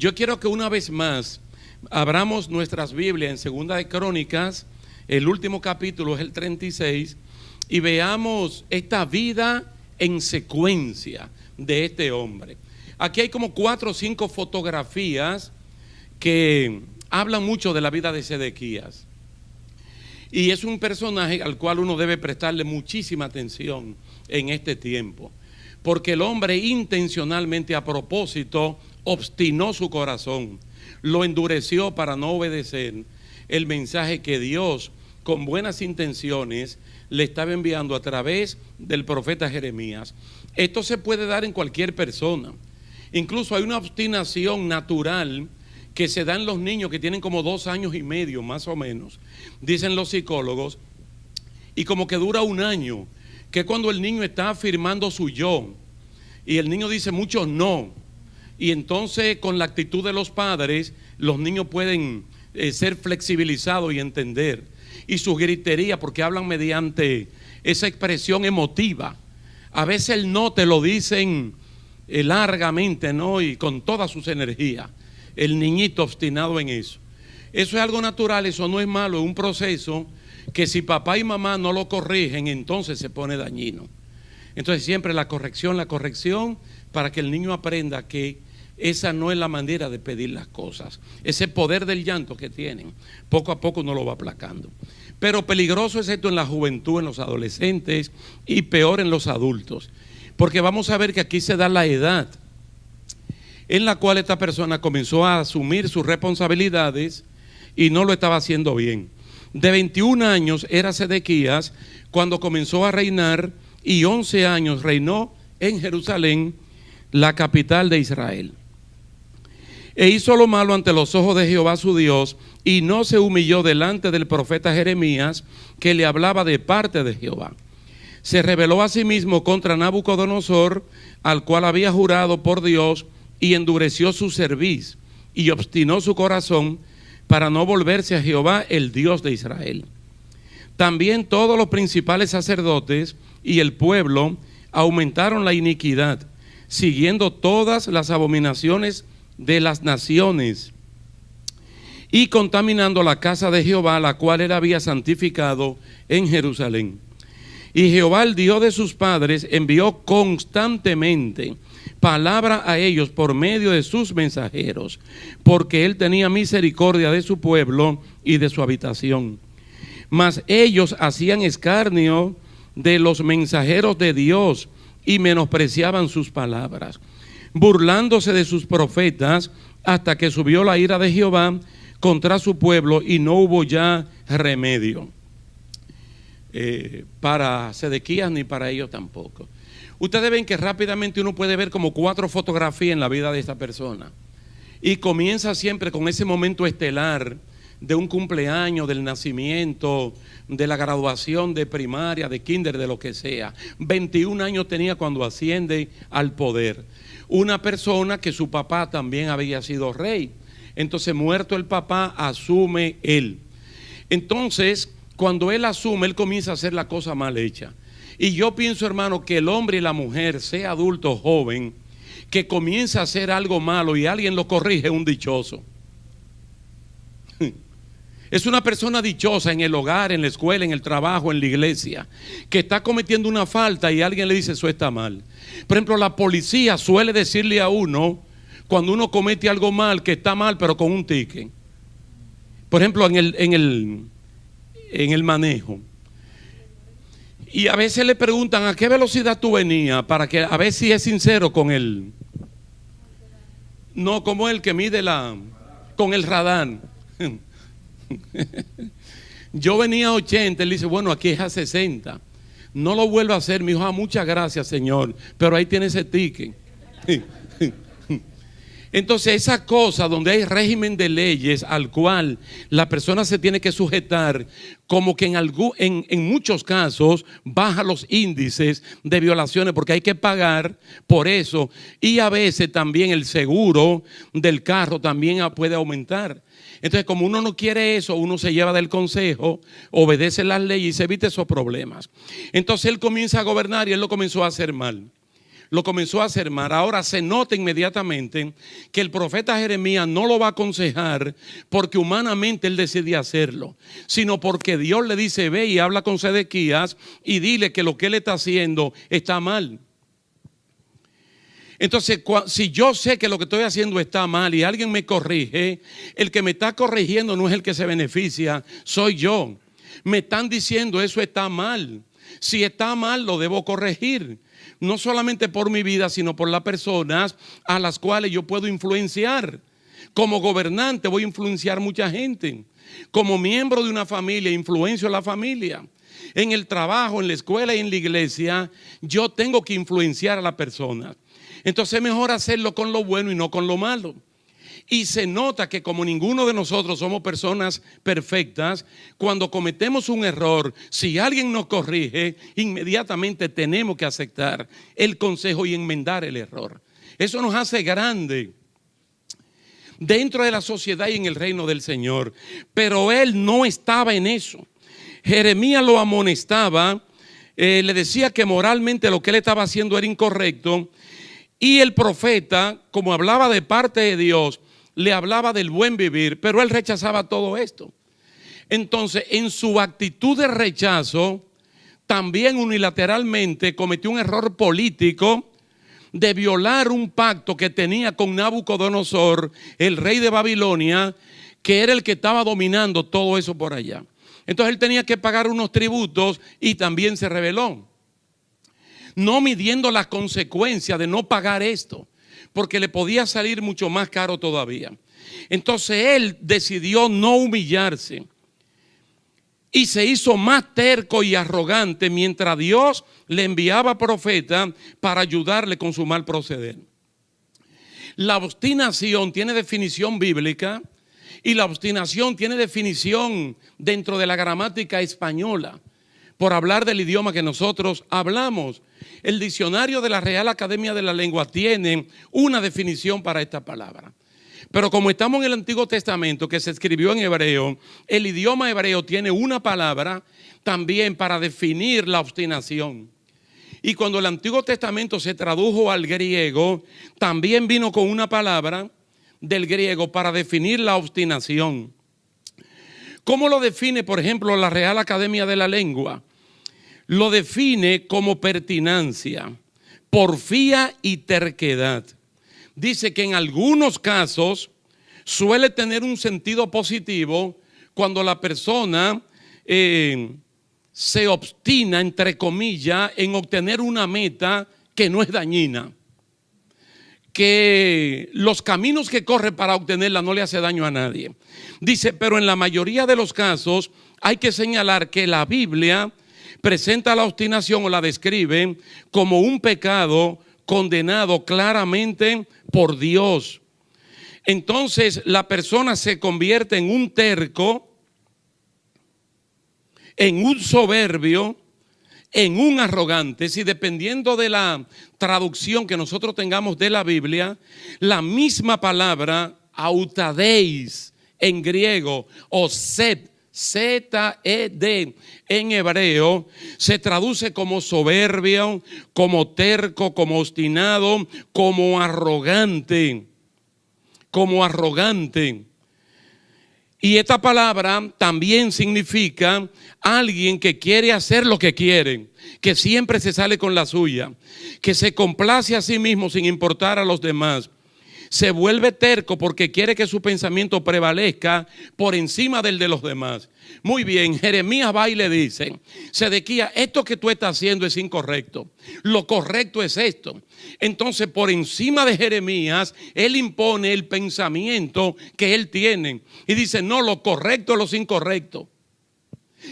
Yo quiero que una vez más abramos nuestras Biblias en Segunda de Crónicas, el último capítulo es el 36, y veamos esta vida en secuencia de este hombre. Aquí hay como 4 o 5 fotografías que hablan mucho de la vida de Sedequías. Y es un personaje al cual uno debe prestarle muchísima atención en este tiempo, porque el hombre intencionalmente, a propósito, obstinó su corazón, lo endureció para no obedecer el mensaje que Dios, con buenas intenciones, le estaba enviando a través del profeta Jeremías. Esto se puede dar en cualquier persona. Incluso hay una obstinación natural que se da en los niños que tienen como 2 años y medio más o menos, dicen los psicólogos, y como que dura 1 año, que cuando el niño está afirmando su yo y el niño dice muchos no, y entonces con la actitud de los padres los niños pueden ser flexibilizados y entender, y su gritería, porque hablan mediante esa expresión emotiva. A veces el no te lo dicen largamente, ¿no? Y con todas sus energías. El niñito obstinado en eso. Eso es algo natural, eso no es malo, es un proceso que si papá y mamá no lo corrigen, entonces se pone dañino. Entonces siempre la corrección, para que el niño aprenda que esa no es la manera de pedir las cosas. Ese poder del llanto que tienen, poco a poco uno lo va aplacando. Pero peligroso es esto en la juventud, en los adolescentes, y peor en los adultos. Porque vamos a ver que aquí se da la edad en la cual esta persona comenzó a asumir sus responsabilidades y no lo estaba haciendo bien. De 21 años era Sedequías cuando comenzó a reinar, y 11 años reinó en Jerusalén, la capital de Israel. E hizo lo malo ante los ojos de Jehová su Dios, y no se humilló delante del profeta Jeremías, que le hablaba de parte de Jehová. Se rebeló a sí mismo contra Nabucodonosor, al cual había jurado por Dios, y endureció su cerviz y obstinó su corazón para no volverse a Jehová, el Dios de Israel. También todos los principales sacerdotes y el pueblo aumentaron la iniquidad, siguiendo todas las abominaciones de las naciones y contaminando la casa de Jehová, la cual él había santificado en Jerusalén. Y Jehová, el Dios de sus padres, envió constantemente palabra a ellos por medio de sus mensajeros, porque él tenía misericordia de su pueblo y de su habitación. Mas ellos hacían escarnio de los mensajeros de Dios y menospreciaban sus palabras, burlándose de sus profetas, hasta que subió la ira de Jehová contra su pueblo y no hubo ya remedio para Sedequías ni para ellos tampoco. Ustedes ven que rápidamente uno puede ver como 4 fotografías en la vida de esta persona, y comienza siempre con ese momento estelar de un cumpleaños, del nacimiento, de la graduación de primaria, de kinder, de lo que sea. 21 años tenía cuando asciende al poder. Una persona que su papá también había sido rey. Entonces, muerto el papá, asume él. Entonces, cuando él asume, él comienza a hacer la cosa mal hecha. Y yo pienso, hermano, que el hombre y la mujer, sea adulto o joven, que comienza a hacer algo malo y alguien lo corrige, es un dichoso. Es una persona dichosa en el hogar, en la escuela, en el trabajo, en la iglesia, que está cometiendo una falta y alguien le dice eso está mal. Por ejemplo, la policía suele decirle a uno, cuando uno comete algo mal, que está mal, pero con un ticket. Por ejemplo, en el manejo. Y a veces le preguntan a qué velocidad tú venías, para que a ver si es sincero con él. No como el que mide con el radar. Yo venía a 80, él dice, bueno, aquí es a 60. No lo vuelvo a hacer, mi hijo, muchas gracias, señor, pero ahí tiene ese ticket. Entonces, esa cosa donde hay régimen de leyes al cual la persona se tiene que sujetar, como que en muchos casos baja los índices de violaciones porque hay que pagar por eso, y a veces también el seguro del carro también puede aumentar. Entonces, como uno no quiere eso, uno se lleva del consejo, obedece las leyes y se evita esos problemas. Entonces él comienza a gobernar y él lo comenzó a hacer mal. lo comenzó a hacer mal. Ahora se nota inmediatamente que el profeta Jeremías no lo va a aconsejar porque humanamente él decide hacerlo, sino porque Dios le dice: ve y habla con Sedequías y dile que lo que él está haciendo está mal. Entonces, si yo sé que lo que estoy haciendo está mal y alguien me corrige, el que me está corrigiendo no es el que se beneficia, soy yo. Me están diciendo eso está mal. Si está mal, lo debo corregir. No solamente por mi vida, sino por las personas a las cuales yo puedo influenciar. Como gobernante voy a influenciar mucha gente. Como miembro de una familia, influencio a la familia. En el trabajo, en la escuela y en la iglesia, yo tengo que influenciar a la persona. Entonces es mejor hacerlo con lo bueno y no con lo malo. Y se nota que como ninguno de nosotros somos personas perfectas, cuando cometemos un error, si alguien nos corrige, inmediatamente tenemos que aceptar el consejo y enmendar el error. Eso nos hace grande dentro de la sociedad y en el reino del Señor. Pero él no estaba en eso. Jeremías lo amonestaba, le decía que moralmente lo que él estaba haciendo era incorrecto. Y el profeta, como hablaba de parte de Dios, le hablaba del buen vivir, pero él rechazaba todo esto. Entonces, en su actitud de rechazo, también unilateralmente cometió un error político de violar un pacto que tenía con Nabucodonosor, el rey de Babilonia, que era el que estaba dominando todo eso por allá. Entonces él tenía que pagar unos tributos y también se rebeló, no midiendo las consecuencias de no pagar esto, porque le podía salir mucho más caro todavía. Entonces él decidió no humillarse y se hizo más terco y arrogante mientras Dios le enviaba profetas para ayudarle con su mal proceder. La obstinación tiene definición bíblica y la obstinación tiene definición dentro de la gramática española, por hablar del idioma que nosotros hablamos. El diccionario de la Real Academia de la Lengua tiene una definición para esta palabra. Pero como estamos en el Antiguo Testamento, que se escribió en hebreo, el idioma hebreo tiene una palabra también para definir la obstinación. Y cuando el Antiguo Testamento se tradujo al griego, también vino con una palabra del griego para definir la obstinación. ¿Cómo lo define, por ejemplo, la Real Academia de la Lengua? Lo define como pertinacia, porfía y terquedad. Dice que en algunos casos suele tener un sentido positivo cuando la persona se obstina, entre comillas, en obtener una meta que no es dañina, que los caminos que corre para obtenerla no le hace daño a nadie. Dice, pero en la mayoría de los casos hay que señalar que la Biblia presenta la obstinación o la describe como un pecado condenado claramente por Dios. Entonces la persona se convierte en un terco, en un soberbio, en un arrogante. Si dependiendo de la traducción que nosotros tengamos de la Biblia, la misma palabra autadeis en griego o sed, Z-E-D en hebreo, se traduce como soberbio, como terco, como obstinado, como arrogante. Como arrogante. Y esta palabra también significa alguien que quiere hacer lo que quiere, que siempre se sale con la suya, que se complace a sí mismo sin importar a los demás. Se vuelve terco porque quiere que su pensamiento prevalezca por encima del de los demás. Muy bien, Jeremías va y le dice: Sedequías, esto que tú estás haciendo es incorrecto. Lo correcto es esto. Entonces, por encima de Jeremías, él impone el pensamiento que él tiene. Y dice: no, lo correcto es lo incorrecto.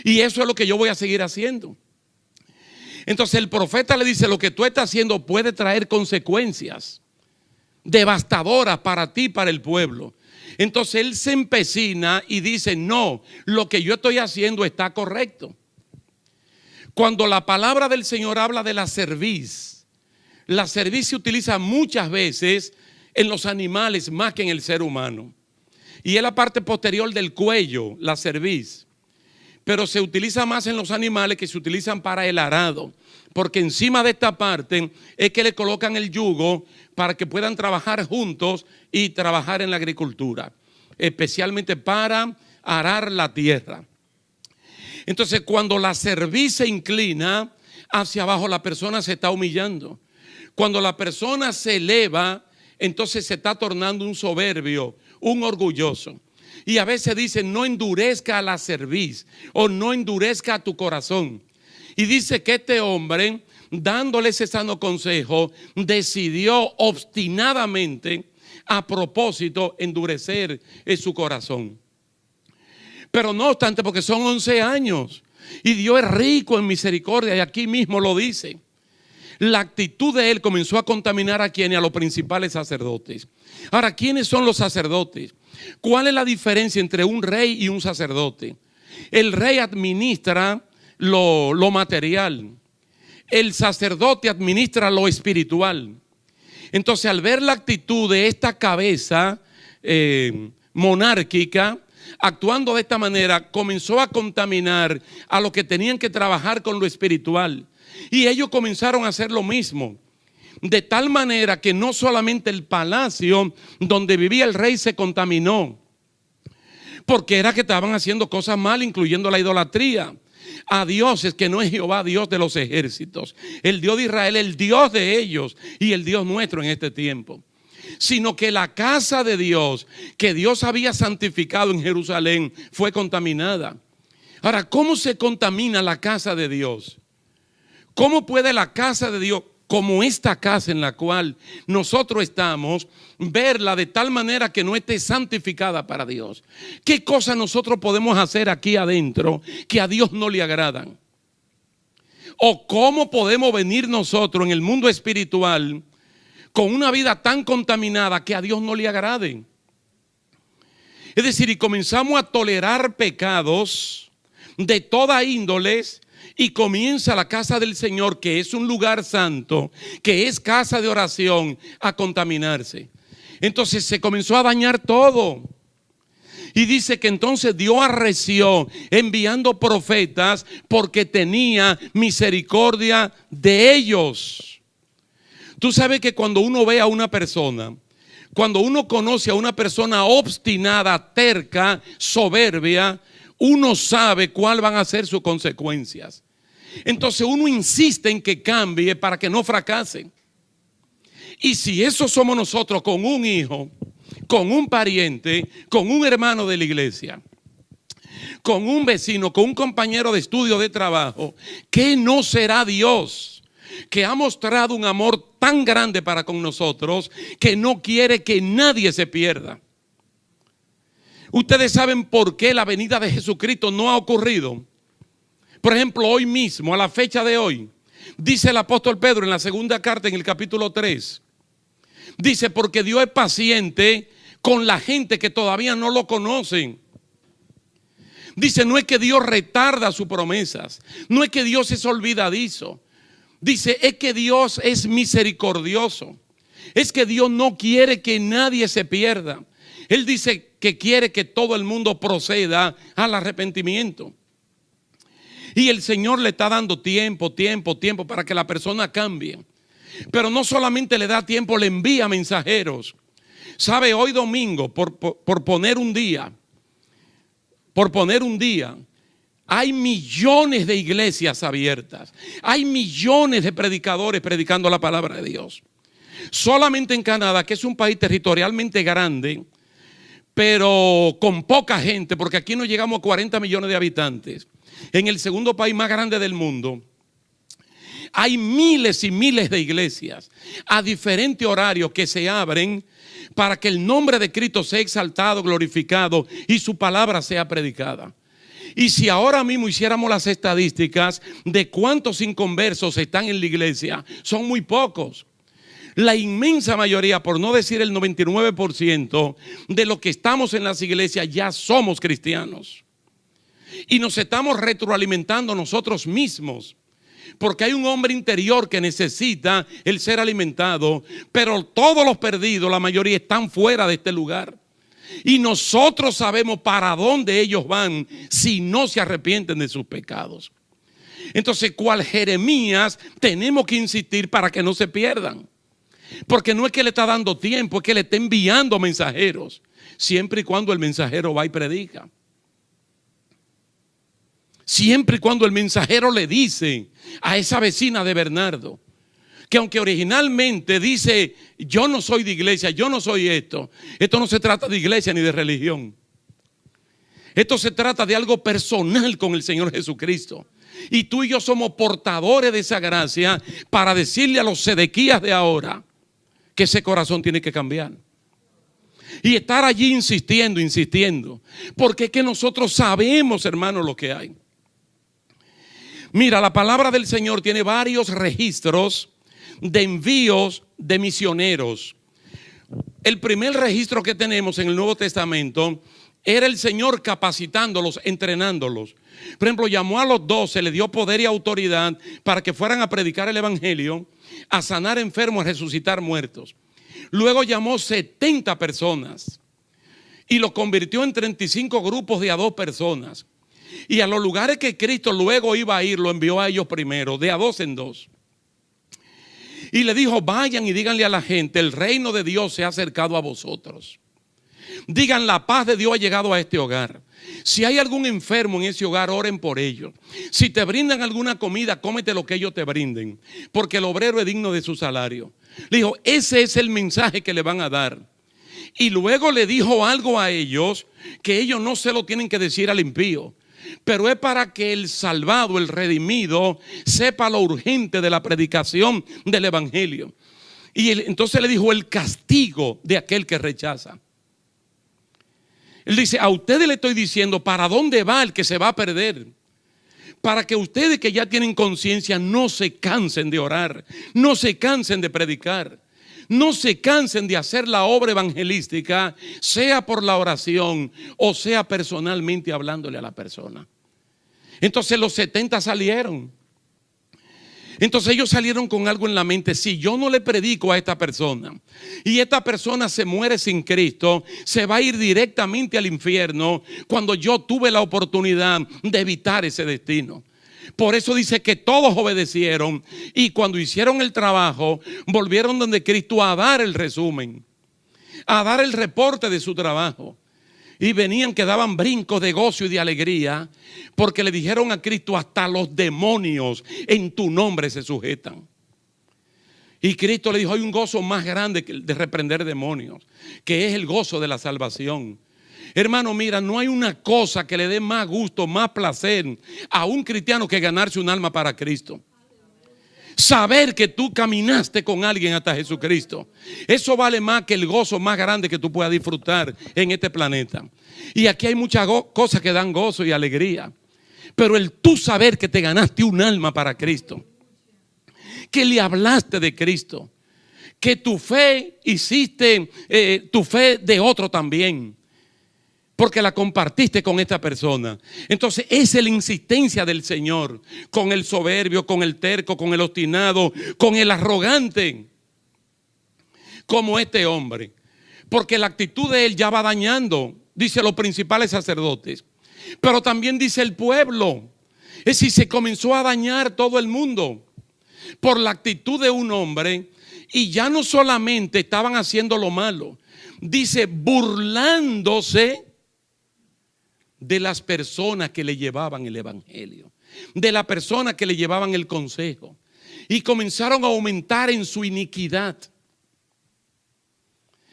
Y eso es lo que yo voy a seguir haciendo. Entonces el profeta le dice: lo que tú estás haciendo puede traer consecuencias devastadoras para ti y para el pueblo. Entonces él se empecina y dice: no, lo que yo estoy haciendo está correcto. Cuando la palabra del Señor habla de la cerviz se utiliza muchas veces en los animales más que en el ser humano. Y es la parte posterior del cuello, la cerviz. pero se utiliza más en los animales que se utilizan para el arado, porque encima de esta parte es que le colocan el yugo para que puedan trabajar juntos y trabajar en la agricultura, especialmente para arar la tierra. Entonces, cuando la cerviz se inclina hacia abajo, la persona se está humillando. Cuando la persona se eleva, entonces se está tornando un soberbio, un orgulloso. Y a veces dicen, no endurezca la cerviz o no endurezca tu corazón. Y dice que este hombre, dándole ese sano consejo, decidió obstinadamente, a propósito, endurecer su corazón. Pero no obstante, porque son 11 años y Dios es rico en misericordia, y aquí mismo lo dice. La actitud de él comenzó a contaminar a quienes, a los principales sacerdotes. Ahora, ¿quiénes son los sacerdotes? ¿Cuál es la diferencia entre un rey y un sacerdote? El rey administra lo material, el sacerdote administra lo espiritual. Entonces, al ver la actitud de esta cabeza monárquica, actuando de esta manera, comenzó a contaminar a los que tenían que trabajar con lo espiritual. Y ellos comenzaron a hacer lo mismo. De tal manera que no solamente el palacio donde vivía el rey se contaminó, porque era que estaban haciendo cosas mal, incluyendo la idolatría a dioses que no es Jehová, Dios de los ejércitos, el Dios de Israel, el Dios de ellos y el Dios nuestro en este tiempo. Sino que la casa de Dios, que Dios había santificado en Jerusalén, fue contaminada. Ahora, ¿cómo se contamina la casa de Dios? ¿Cómo puede la casa de Dios, como esta casa en la cual nosotros estamos, verla de tal manera que no esté santificada para Dios? ¿Qué cosas nosotros podemos hacer aquí adentro que a Dios no le agradan? ¿O cómo podemos venir nosotros en el mundo espiritual con una vida tan contaminada que a Dios no le agrade? Es decir, y comenzamos a tolerar pecados de toda índole, y comienza la casa del Señor, que es un lugar santo, que es casa de oración, a contaminarse. Entonces se comenzó a dañar todo. Y dice que entonces Dios arreció enviando profetas porque tenía misericordia de ellos. Tú sabes que cuando uno ve a una persona, cuando uno conoce a una persona obstinada, terca, soberbia, uno sabe cuáles van a ser sus consecuencias. Entonces uno insiste en que cambie para que no fracase. Y si eso somos nosotros con un hijo, con un pariente, con un hermano de la iglesia, con un vecino, con un compañero de estudio, de trabajo, ¿qué no será Dios? Que ha mostrado un amor tan grande para con nosotros que no quiere que nadie se pierda. Ustedes saben por qué la venida de Jesucristo no ha ocurrido. Por ejemplo, hoy mismo, a la fecha de hoy, dice el apóstol Pedro en la segunda carta, en el capítulo 3, dice, porque Dios es paciente con la gente que todavía no lo conocen. Dice, no es que Dios retarda sus promesas, no es que Dios es olvidadizo. Dice, es que Dios es misericordioso. Es que Dios no quiere que nadie se pierda. Él dice que quiere que todo el mundo proceda al arrepentimiento. Y el Señor le está dando tiempo para que la persona cambie. Pero no solamente le da tiempo, le envía mensajeros. ¿Sabe? Hoy domingo, por poner un día, hay millones de iglesias abiertas. Hay millones de predicadores predicando la palabra de Dios. Solamente en Canadá, que es un país territorialmente grande, pero con poca gente, porque aquí no llegamos a 40 millones de habitantes. En el segundo país más grande del mundo, hay miles y miles de iglesias a diferentes horarios que se abren para que el nombre de Cristo sea exaltado, glorificado y su palabra sea predicada. Y si ahora mismo hiciéramos las estadísticas de cuántos inconversos están en la iglesia, son muy pocos. La inmensa mayoría, por no decir el 99% de los que estamos en las iglesias ya somos cristianos. Y nos estamos retroalimentando nosotros mismos, porque hay un hombre interior que necesita el ser alimentado, pero todos los perdidos, la mayoría, están fuera de este lugar. Y nosotros sabemos para dónde ellos van si no se arrepienten de sus pecados. Entonces, cual Jeremías, tenemos que insistir para que no se pierdan. Porque no es que le está dando tiempo, es que le está enviando mensajeros. Siempre y cuando el mensajero va y predica. Siempre y cuando el mensajero le dice a esa vecina de Bernardo, que aunque originalmente dice, yo no soy de iglesia, yo no soy esto no se trata de iglesia ni de religión. Esto se trata de algo personal con el Señor Jesucristo. Y tú y yo somos portadores de esa gracia para decirle a los Sedequías de ahora que ese corazón tiene que cambiar. Y estar allí insistiendo. Porque es que nosotros sabemos, hermanos, lo que hay. Mira, la palabra del Señor tiene varios registros de envíos de misioneros. El primer registro que tenemos en el Nuevo Testamento era el Señor capacitándolos, entrenándolos. Por ejemplo, llamó a los 12, le dio poder y autoridad para que fueran a predicar el evangelio, a sanar enfermos, a resucitar muertos. Luego llamó 70 personas y los convirtió en 35 grupos de a 2 personas. Y a los lugares que Cristo luego iba a ir, lo envió a ellos primero, de a 2 en 2. Y le dijo, vayan y díganle a la gente, el reino de Dios se ha acercado a vosotros. Digan, la paz de Dios ha llegado a este hogar. Si hay algún enfermo en ese hogar, oren por ellos. Si te brindan alguna comida, cómete lo que ellos te brinden, porque el obrero es digno de su salario. Le dijo, ese es el mensaje que le van a dar. Y luego le dijo algo a ellos que ellos no se lo tienen que decir al impío, pero es para que el salvado, el redimido, sepa lo urgente de la predicación del evangelio. Y entonces le dijo el castigo de aquel que rechaza. Él dice, a ustedes le estoy diciendo para dónde va el que se va a perder. Para que ustedes que ya tienen conciencia no se cansen de orar, no se cansen de predicar, no se cansen de hacer la obra evangelística, sea por la oración o sea personalmente hablándole a la persona. Entonces los 70 salieron. Entonces ellos salieron con algo en la mente. Si yo no le predico a esta persona y esta persona se muere sin Cristo, se va a ir directamente al infierno, cuando yo tuve la oportunidad de evitar ese destino. Por eso dice que todos obedecieron y cuando hicieron el trabajo volvieron donde Cristo a dar el resumen, a dar el reporte de su trabajo. Y venían que daban brincos de gozo y de alegría, porque le dijeron a Cristo, hasta los demonios en tu nombre se sujetan. Y Cristo le dijo, hay un gozo más grande que el de reprender demonios, que es el gozo de la salvación. Hermano, mira, no hay una cosa que le dé más gusto, más placer a un cristiano que ganarse un alma para Cristo. Saber que tú caminaste con alguien hasta Jesucristo, eso vale más que el gozo más grande que tú puedas disfrutar en este planeta. Y aquí hay muchas cosas que dan gozo y alegría, pero el tú saber que te ganaste un alma para Cristo, que le hablaste de Cristo, que tu fe hiciste tu fe de otro también, porque la compartiste con esta persona. Entonces esa es la insistencia del Señor con el soberbio, con el terco, con el obstinado, con el arrogante, como este hombre. Porque la actitud de él ya va dañando, dice, los principales sacerdotes, pero también dice el pueblo. Es decir, se comenzó a dañar todo el mundo por la actitud de un hombre. Y ya no solamente estaban haciendo lo malo, dice, burlándose de las personas que le llevaban el evangelio, de la persona que le llevaban el consejo, y comenzaron a aumentar en su iniquidad.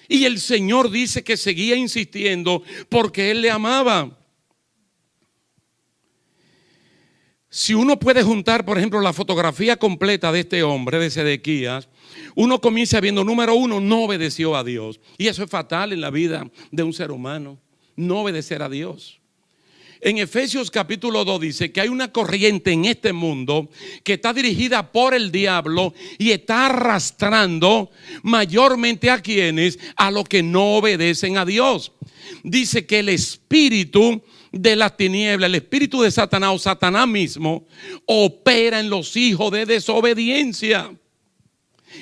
Y el Señor dice que seguía insistiendo porque Él le amaba. Si uno puede juntar, por ejemplo, la fotografía completa de este hombre, de Sedequías, uno comienza viendo, número uno, no obedeció a Dios. Y eso es fatal en la vida de un ser humano, no obedecer a Dios. En Efesios capítulo 2 dice que hay una corriente en este mundo que está dirigida por el diablo y está arrastrando mayormente a quienes, a los que no obedecen a Dios. Dice que el espíritu de las tinieblas, el espíritu de Satanás o Satanás mismo, opera en los hijos de desobediencia,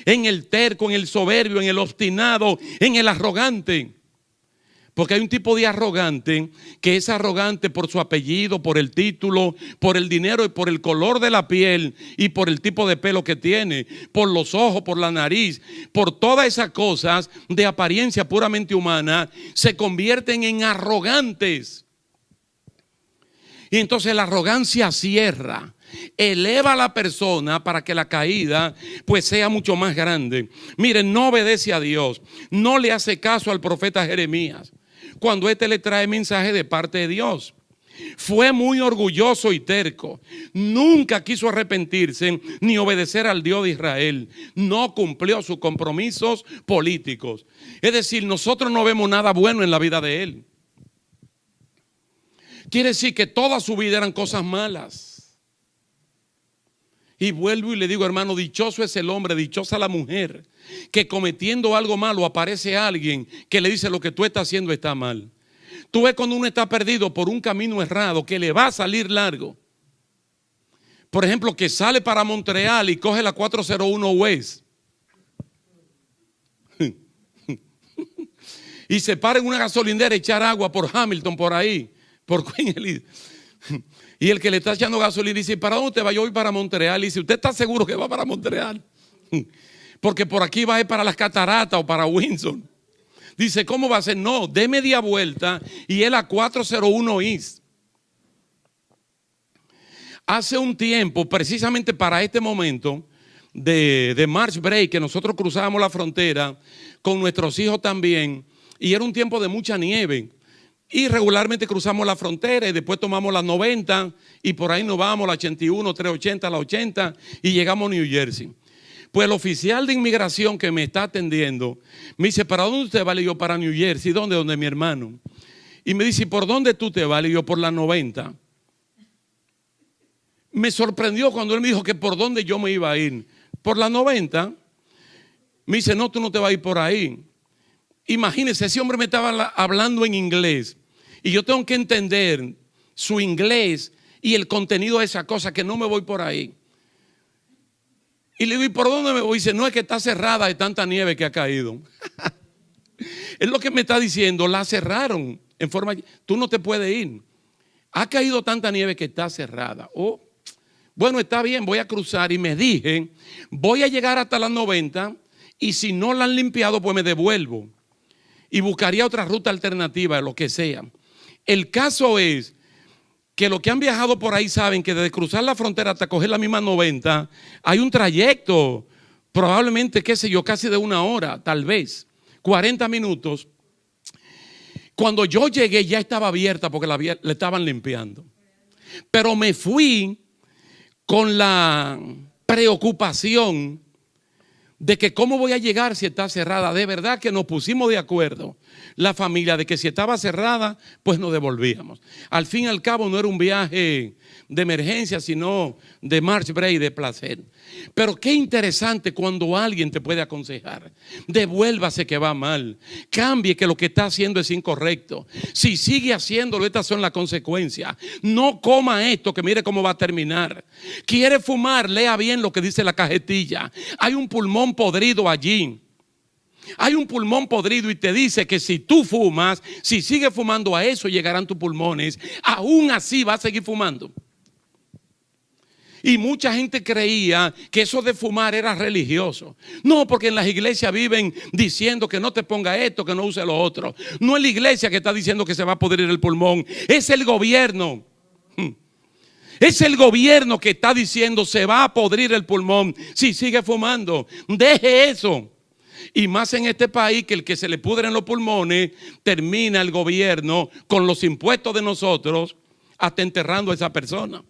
en el terco, en el soberbio, en el obstinado, en el arrogante. Porque hay un tipo de arrogante que es arrogante por su apellido, por el título, por el dinero y por el color de la piel y por el tipo de pelo que tiene, por los ojos, por la nariz, por todas esas cosas de apariencia puramente humana, se convierten en arrogantes. Y entonces la arrogancia cierra, eleva a la persona para que la caída pues sea mucho más grande. Miren, no obedece a Dios, no le hace caso al profeta Jeremías cuando éste le trae mensaje de parte de Dios. Fue muy orgulloso y terco, nunca quiso arrepentirse ni obedecer al Dios de Israel, no cumplió sus compromisos políticos. Es decir, nosotros no vemos nada bueno en la vida de él. Quiere decir que toda su vida eran cosas malas. Y vuelvo y le digo, hermano, dichoso es el hombre, dichosa la mujer, que cometiendo algo malo aparece alguien que le dice: lo que tú estás haciendo está mal. Tú ves cuando uno está perdido por un camino errado que le va a salir largo. Por ejemplo, que sale para Montreal y coge la 401 West y se para en una gasolinera a echar agua por Hamilton, por ahí, por Queen Elizabeth. Y el que le está echando gasolina dice: ¿para dónde te va? Yo voy para Montreal. Y dice: ¿usted está seguro que va para Montreal? Porque por aquí va a ir para las cataratas o para Windsor. Dice: ¿cómo va a ser? No, dé media vuelta y es la 401 East. Hace un tiempo, precisamente para este momento de March Break, que nosotros cruzábamos la frontera con nuestros hijos también, y era un tiempo de mucha nieve. Y regularmente cruzamos la frontera y después tomamos la 90 y por ahí nos vamos, la 81, 380, la 80 y llegamos a New Jersey. Pues el oficial de inmigración que me está atendiendo me dice: ¿para dónde usted va? Le digo: para New Jersey. ¿Dónde? Donde mi hermano. Y me dice: ¿por dónde tú te vas? Le digo: por la 90. Me sorprendió cuando él me dijo que por dónde yo me iba a ir. Por la 90. Me dice: no, tú no te vas a ir por ahí. Imagínense, ese hombre me estaba hablando en inglés y yo tengo que entender su inglés y el contenido de esa cosa, que no me voy por ahí. Y le digo: ¿y por dónde me voy? Y dice: no, es que está cerrada de tanta nieve que ha caído. Es lo que me está diciendo, la cerraron en forma, tú no te puedes ir. Ha caído tanta nieve que está cerrada. Oh, bueno, está bien, voy a cruzar. Y me dije: voy a llegar hasta las 90 y si no la han limpiado, pues me devuelvo. Y buscaría otra ruta alternativa, lo que sea. El caso es que los que han viajado por ahí saben que desde cruzar la frontera hasta coger la misma 90, hay un trayecto, probablemente, qué sé yo, casi de una hora, tal vez, 40 minutos. Cuando yo llegué ya estaba abierta porque le estaban limpiando. Pero me fui con la preocupación de que cómo voy a llegar si está cerrada. De verdad que nos pusimos de acuerdo la familia de que si estaba cerrada pues nos devolvíamos. Al fin y al cabo no era un viaje de emergencia, sino de March Break, de placer. Pero qué interesante cuando alguien te puede aconsejar: devuélvase que va mal, cambie que lo que está haciendo es incorrecto, si sigue haciéndolo estas son las consecuencias, no coma esto que mire cómo va a terminar. Quiere fumar, lea bien lo que dice la cajetilla, hay un pulmón podrido allí. Hay un pulmón podrido y te dice que si tú fumas, si sigues fumando, a eso llegarán tus pulmones. Aún así vas a seguir fumando. Y mucha gente creía que eso de fumar era religioso. No, porque en las iglesias viven diciendo que no te ponga esto, que no use lo otro. No es la iglesia que está diciendo que se va a podrir el pulmón, es el gobierno. Es el gobierno que está diciendo se va a podrir el pulmón si sigue fumando. Deje eso. Y más en este país, que el que se le pudren los pulmones, termina el gobierno con los impuestos de nosotros hasta enterrando a esa persona.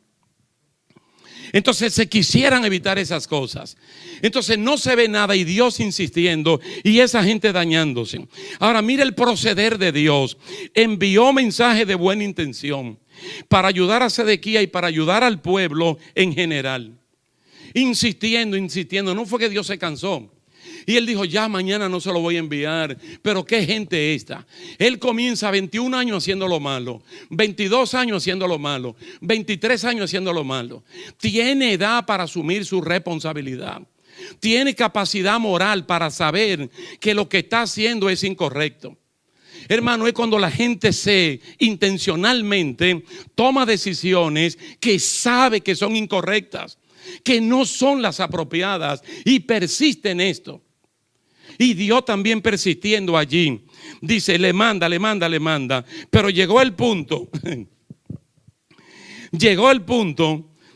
Entonces se quisieran evitar esas cosas. Entonces no se ve nada y Dios insistiendo y esa gente dañándose. Ahora mire el proceder de Dios. Envió mensaje de buena intención para ayudar a Sedequías y para ayudar al pueblo en general. Insistiendo. No fue que Dios se cansó. Y él dijo: ya mañana no se lo voy a enviar. Pero qué gente esta. Él comienza 21 años haciendo lo malo, 22 años haciendo lo malo, 23 años haciendo lo malo. Tiene edad para asumir su responsabilidad. Tiene capacidad moral para saber que lo que está haciendo es incorrecto. Hermano, es cuando la gente intencionalmente toma decisiones que sabe que son incorrectas, que no son las apropiadas, y persiste en esto. Y Dios también persistiendo allí, dice, le manda. Pero llegó el punto,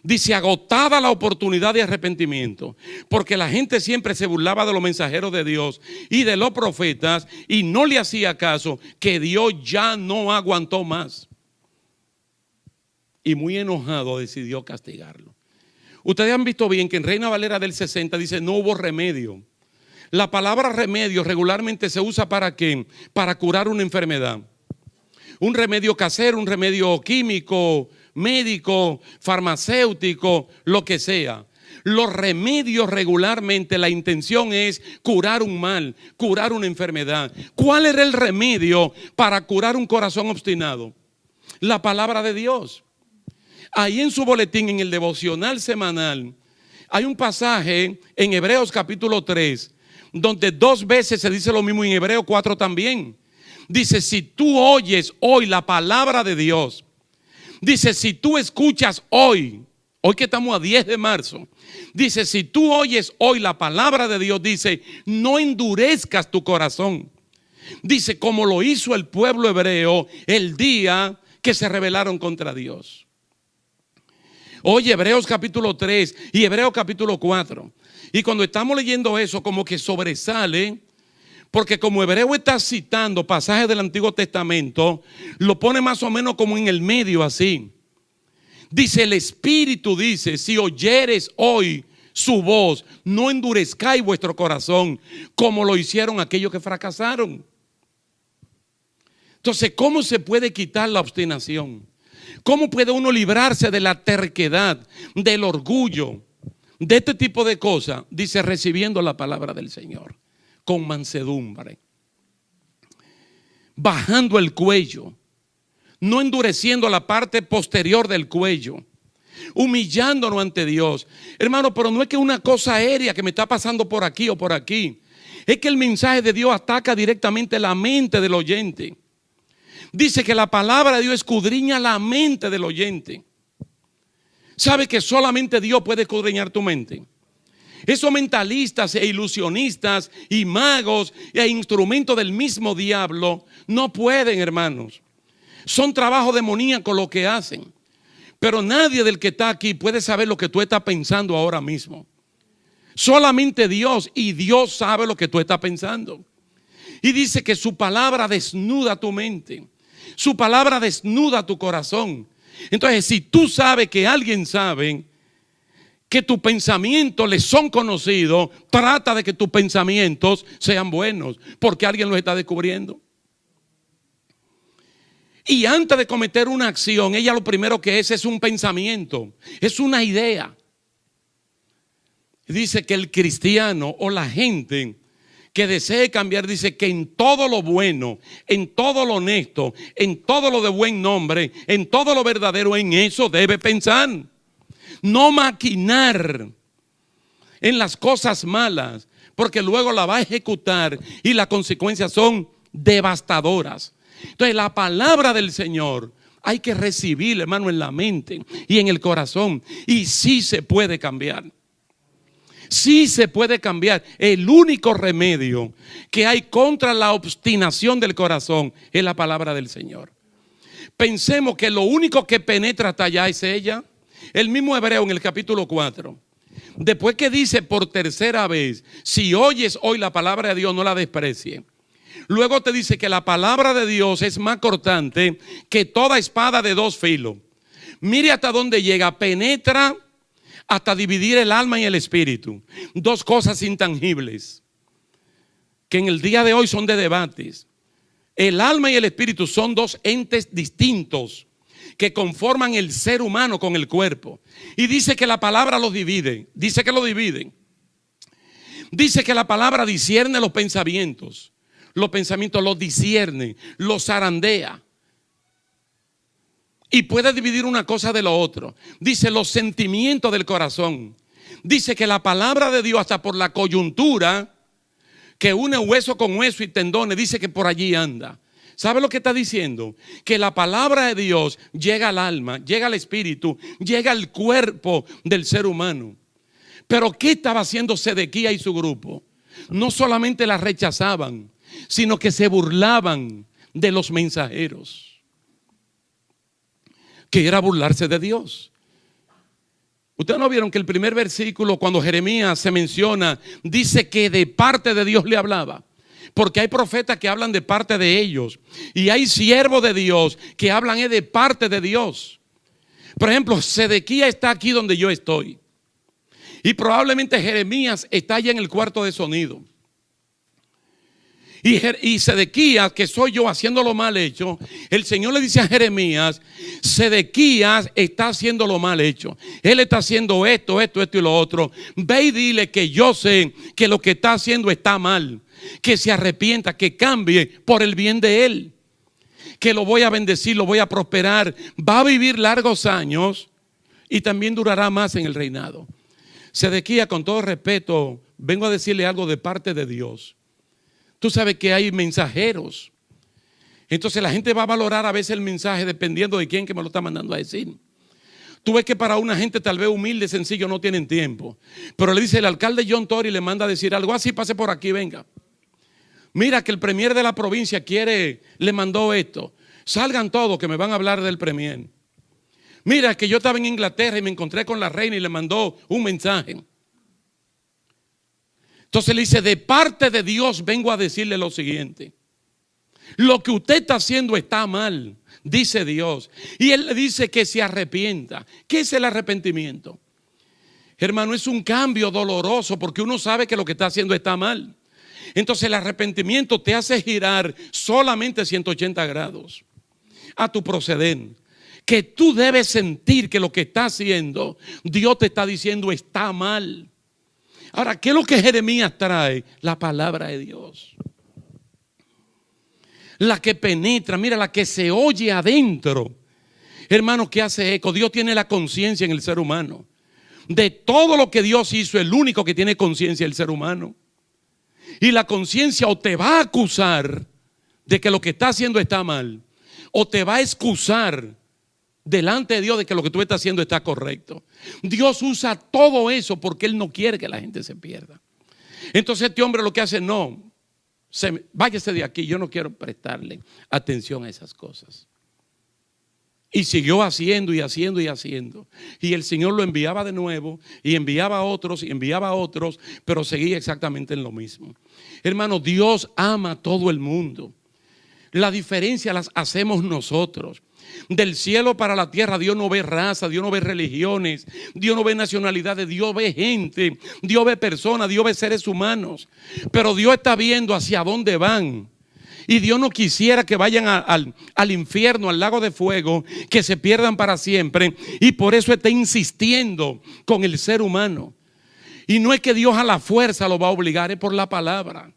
dice, agotada la oportunidad de arrepentimiento, porque la gente siempre se burlaba de los mensajeros de Dios y de los profetas y no le hacía caso, que Dios ya no aguantó más. Y muy enojado decidió castigarlo. Ustedes han visto bien que en Reina Valera del 60 dice, no hubo remedio. La palabra remedio regularmente se usa ¿para qué? Para curar una enfermedad. Un remedio casero, un remedio químico, médico, farmacéutico, lo que sea. Los remedios regularmente la intención es curar un mal, curar una enfermedad. ¿Cuál era el remedio para curar un corazón obstinado? La palabra de Dios. Ahí en su boletín, en el devocional semanal, hay un pasaje en Hebreos capítulo 3, donde 2 veces se dice lo mismo, en Hebreos 4 también. Dice, si tú oyes hoy la palabra de Dios, dice, si tú escuchas hoy que estamos a 10 de marzo, dice, si tú oyes hoy la palabra de Dios, dice, no endurezcas tu corazón. Dice, como lo hizo el pueblo hebreo el día que se rebelaron contra Dios. Oye, Hebreos capítulo 3 y Hebreos capítulo 4. Y cuando estamos leyendo eso, como que sobresale, porque como Hebreo está citando pasajes del Antiguo Testamento, lo pone más o menos como en el medio así. Dice, el Espíritu dice, si oyeres hoy su voz, no endurezcáis vuestro corazón, como lo hicieron aquellos que fracasaron. Entonces, ¿cómo se puede quitar la obstinación? ¿Cómo puede uno librarse de la terquedad, del orgullo, de este tipo de cosas? Dice, recibiendo la palabra del Señor con mansedumbre, bajando el cuello, no endureciendo la parte posterior del cuello, humillándonos ante Dios. Hermano, pero no es que una cosa aérea que me está pasando por aquí o por aquí. Es que el mensaje de Dios ataca directamente la mente del oyente. Dice que la palabra de Dios escudriña la mente del oyente. ¿Sabe que solamente Dios puede escudriñar tu mente? Esos mentalistas e ilusionistas y magos e instrumentos del mismo diablo no pueden, hermanos. Son trabajo demoníaco lo que hacen. Pero nadie del que está aquí puede saber lo que tú estás pensando ahora mismo. Solamente Dios, y Dios sabe lo que tú estás pensando. Y dice que su palabra desnuda tu mente. Su palabra desnuda tu corazón. Entonces, si tú sabes que alguien sabe que tus pensamientos les son conocidos, trata de que tus pensamientos sean buenos, porque alguien los está descubriendo. Y antes de cometer una acción, ella lo primero que es un pensamiento, es una idea. Dice que el cristiano o la gente que desee cambiar, dice que en todo lo bueno, en todo lo honesto, en todo lo de buen nombre, en todo lo verdadero, en eso debe pensar. No maquinar en las cosas malas, porque luego la va a ejecutar y las consecuencias son devastadoras. Entonces la palabra del Señor hay que recibirla, hermano, en la mente y en el corazón. Y sí se puede cambiar. Sí se puede cambiar. El único remedio que hay contra la obstinación del corazón es la palabra del Señor. Pensemos que lo único que penetra hasta allá es ella. El mismo Hebreo en el capítulo 4. Después que dice por tercera vez, si oyes hoy la palabra de Dios, no la desprecies. Luego te dice que la palabra de Dios es más cortante que toda espada de 2 filos. Mire hasta dónde llega, penetra hasta dividir el alma y el espíritu. 2 cosas intangibles que en el día de hoy son de debates. El alma y el espíritu son 2 entes distintos que conforman el ser humano con el cuerpo. Y dice que la palabra los divide. Dice que lo dividen. Dice que la palabra discierne los pensamientos. Los pensamientos los discierne, los zarandea. Y puede dividir una cosa de lo otro. Dice los sentimientos del corazón. Dice que la palabra de Dios, hasta por la coyuntura que une hueso con hueso y tendones, dice que por allí anda. ¿Sabe lo que está diciendo? Que la palabra de Dios llega al alma, llega al espíritu, llega al cuerpo del ser humano. Pero ¿qué estaba haciendo Sedequías y su grupo? No solamente la rechazaban, sino que se burlaban de los mensajeros, que era burlarse de Dios. Ustedes no vieron que el primer versículo, cuando Jeremías se menciona, dice que de parte de Dios le hablaba. Porque hay profetas que hablan de parte de ellos, y hay siervos de Dios que hablan de parte de Dios. Por ejemplo, Sedequías está aquí donde yo estoy, y probablemente Jeremías está allá en el cuarto de sonido. Y Sedequías, que soy yo haciendo lo mal hecho, el Señor le dice a Jeremías: Sedequías está haciendo lo mal hecho. Él está haciendo esto y lo otro. Ve y dile que yo sé que lo que está haciendo está mal, que se arrepienta, que cambie por el bien de él, que lo voy a bendecir, lo voy a prosperar, va a vivir largos años y también durará más en el reinado. Sedequías, con todo respeto, vengo a decirle algo de parte de Dios. Tú sabes que hay mensajeros, entonces la gente va a valorar a veces el mensaje dependiendo de quién que me lo está mandando a decir. Tú ves que para una gente tal vez humilde, sencillo, no tienen tiempo, pero le dice el alcalde John Tory, le manda a decir algo así: pase por aquí, venga. Mira que el premier de la provincia le mandó esto. Salgan todos que me van a hablar del premier. Mira que yo estaba en Inglaterra y me encontré con la reina y le mandó un mensaje. Entonces le dice: de parte de Dios vengo a decirle lo siguiente. Lo que usted está haciendo está mal, dice Dios. Y él le dice que se arrepienta. ¿Qué es el arrepentimiento? Hermano, es un cambio doloroso porque uno sabe que lo que está haciendo está mal. Entonces el arrepentimiento te hace girar solamente 180 grados a tu proceder. Que tú debes sentir que lo que está haciendo, Dios te está diciendo está mal. Ahora, ¿qué es lo que Jeremías trae? La palabra de Dios. La que penetra, mira, la que se oye adentro. Hermano, que hace eco. Dios tiene la conciencia en el ser humano. De todo lo que Dios hizo, el único que tiene conciencia es el ser humano. Y la conciencia o te va a acusar de que lo que está haciendo está mal, o te va a excusar delante de Dios de que lo que tú estás haciendo está correcto. Dios usa todo eso porque Él no quiere que la gente se pierda. Entonces este hombre lo que hace: no, váyase de aquí, yo no quiero prestarle atención a esas cosas. Y siguió haciendo y haciendo y haciendo. Y el Señor lo enviaba de nuevo, y enviaba a otros, y enviaba a otros, pero seguía exactamente en lo mismo. Hermano, Dios ama a todo el mundo. La diferencia las hacemos nosotros. Del cielo para la tierra Dios no ve raza, Dios no ve religiones, Dios no ve nacionalidades, Dios ve gente, Dios ve personas, Dios ve seres humanos. Pero Dios está viendo hacia dónde van. Y Dios no quisiera que vayan al infierno, al lago de fuego, que se pierdan para siempre. Y por eso está insistiendo con el ser humano. Y no es que Dios a la fuerza lo va a obligar, es por la palabra.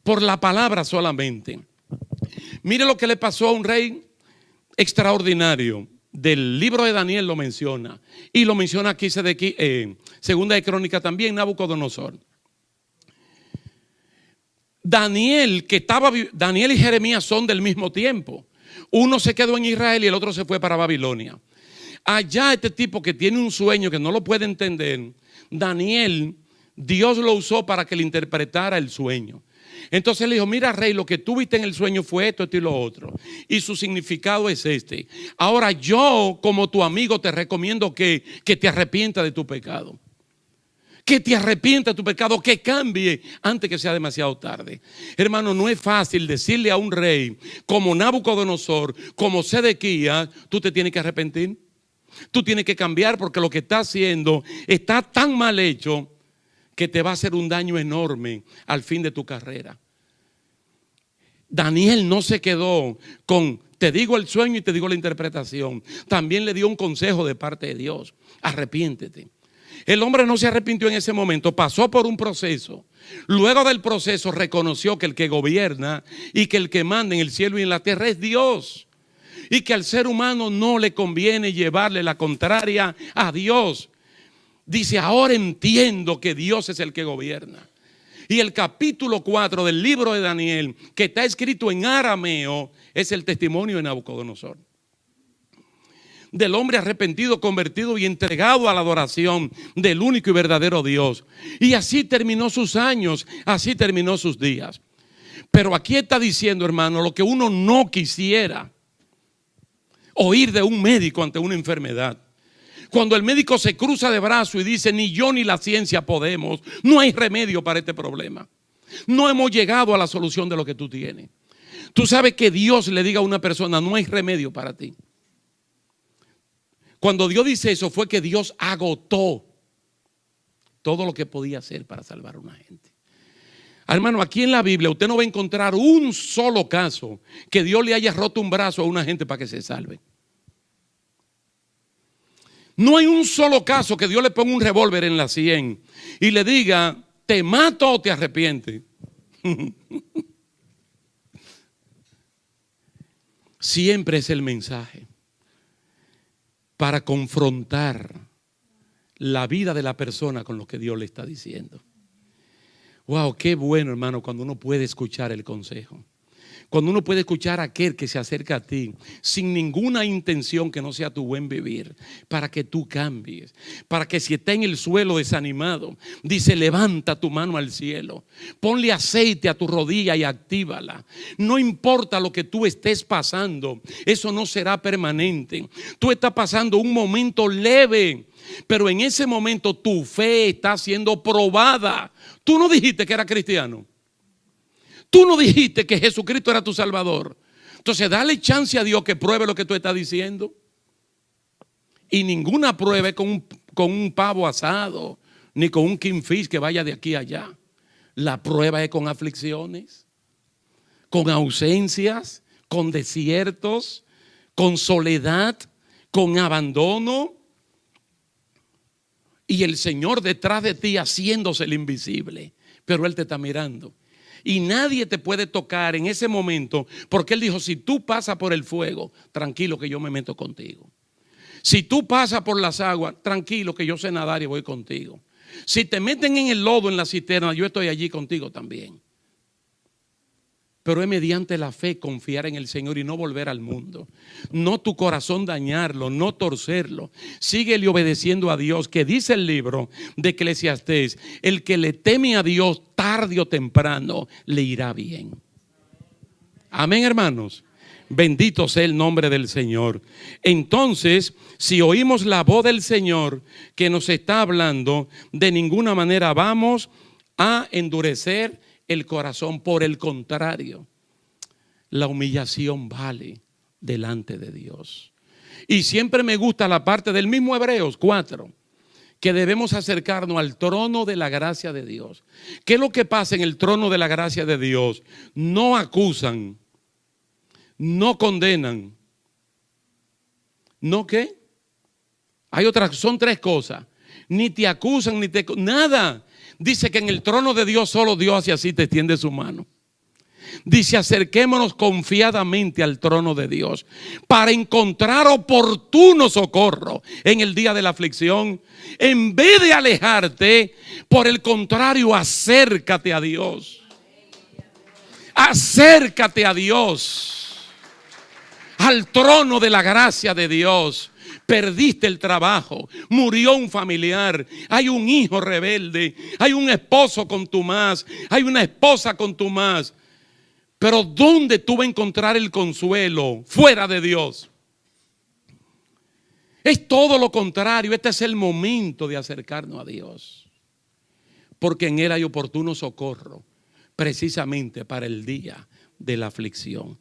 Por la palabra solamente. Mire lo que le pasó a un rey extraordinario. Del libro de Daniel lo menciona. Y lo menciona aquí, segunda de Crónica también, Nabucodonosor. Daniel y Jeremías son del mismo tiempo. Uno se quedó en Israel y el otro se fue para Babilonia. Allá este tipo que tiene un sueño que no lo puede entender, Daniel, Dios lo usó para que le interpretara el sueño. Entonces le dijo: mira, rey, lo que tú viste en el sueño fue esto y lo otro, y su significado es este. Ahora yo, como tu amigo, te recomiendo que te arrepientas de tu pecado. Que te arrepientas de tu pecado, que cambie antes que sea demasiado tarde. Hermano, no es fácil decirle a un rey como Nabucodonosor, como Sedequías: tú te tienes que arrepentir, tú tienes que cambiar, porque lo que está haciendo está tan mal hecho que te va a hacer un daño enorme al fin de tu carrera. Daniel no se quedó con te digo el sueño y te digo la interpretación. También le dio un consejo de parte de Dios: arrepiéntete. El hombre no se arrepintió en ese momento, pasó por un proceso. Luego del proceso reconoció que el que gobierna y que el que manda en el cielo y en la tierra es Dios. Y que al ser humano no le conviene llevarle la contraria a Dios. Dice: ahora entiendo que Dios es el que gobierna. Y el capítulo 4 del libro de Daniel, que está escrito en arameo, es el testimonio de Nabucodonosor. Del hombre arrepentido, convertido y entregado a la adoración del único y verdadero Dios. Y así terminó sus años, así terminó sus días. Pero aquí está diciendo, hermano, lo que uno no quisiera oír de un médico ante una enfermedad. Cuando el médico se cruza de brazos y dice: ni yo ni la ciencia podemos, no hay remedio para este problema, no hemos llegado a la solución de lo que tú tienes. Tú sabes que Dios le diga a una persona: no hay remedio para ti. Cuando Dios dice eso, fue que Dios agotó todo lo que podía hacer para salvar a una gente. Hermano, aquí en la Biblia usted no va a encontrar un solo caso que Dios le haya roto un brazo a una gente para que se salve. No hay un solo caso que Dios le ponga un revólver en la sien y le diga: te mato o te arrepientes. Siempre es el mensaje para confrontar la vida de la persona con lo que Dios le está diciendo. Wow, qué bueno, hermano, cuando uno puede escuchar el consejo. Cuando uno puede escuchar a aquel que se acerca a ti sin ninguna intención que no sea tu buen vivir, para que tú cambies, para que si está en el suelo desanimado, dice: levanta tu mano al cielo, ponle aceite a tu rodilla y actívala. No importa lo que tú estés pasando, eso no será permanente. Tú estás pasando un momento leve, pero en ese momento tu fe está siendo probada. Tú no dijiste que era cristiano. Tú no dijiste que Jesucristo era tu Salvador. Entonces dale chance a Dios que pruebe lo que tú estás diciendo. Y ninguna prueba es con un pavo asado, ni con un kingfish que vaya de aquí a allá. La prueba es con aflicciones, con ausencias, con desiertos, con soledad, con abandono. Y el Señor detrás de ti haciéndose el invisible. Pero Él te está mirando. Y nadie te puede tocar en ese momento, porque Él dijo: si tú pasas por el fuego, tranquilo que yo me meto contigo. Si tú pasas por las aguas, tranquilo que yo sé nadar y voy contigo. Si te meten en el lodo, en la cisterna, yo estoy allí contigo también. Pero es mediante la fe confiar en el Señor y no volver al mundo. No tu corazón dañarlo, no torcerlo. Síguele obedeciendo a Dios, que dice el libro de Eclesiastés: el que le teme a Dios tarde o temprano le irá bien. Amén, hermanos. Bendito sea el nombre del Señor. Entonces, si oímos la voz del Señor que nos está hablando, de ninguna manera vamos a endurecer el corazón. Por el contrario, la humillación vale delante de Dios. Y siempre me gusta la parte del mismo Hebreos 4, que debemos acercarnos al trono de la gracia de Dios. ¿Qué es lo que pasa en el trono de la gracia de Dios? No acusan, no condenan. ¿No qué? Hay otras, son tres cosas. Ni te acusan, ni te... nada. Dice que en el trono de Dios solo Dios hace así, te extiende su mano. Dice: acerquémonos confiadamente al trono de Dios para encontrar oportuno socorro en el día de la aflicción. En vez de alejarte, por el contrario, acércate a Dios. Acércate a Dios, al trono de la gracia de Dios. Perdiste el trabajo, murió un familiar, hay un hijo rebelde, hay un esposo contumaz, hay una esposa contumaz. Pero ¿dónde tú vas a encontrar el consuelo? Fuera de Dios. Es todo lo contrario. Este es el momento de acercarnos a Dios, porque en Él hay oportuno socorro, precisamente para el día de la aflicción.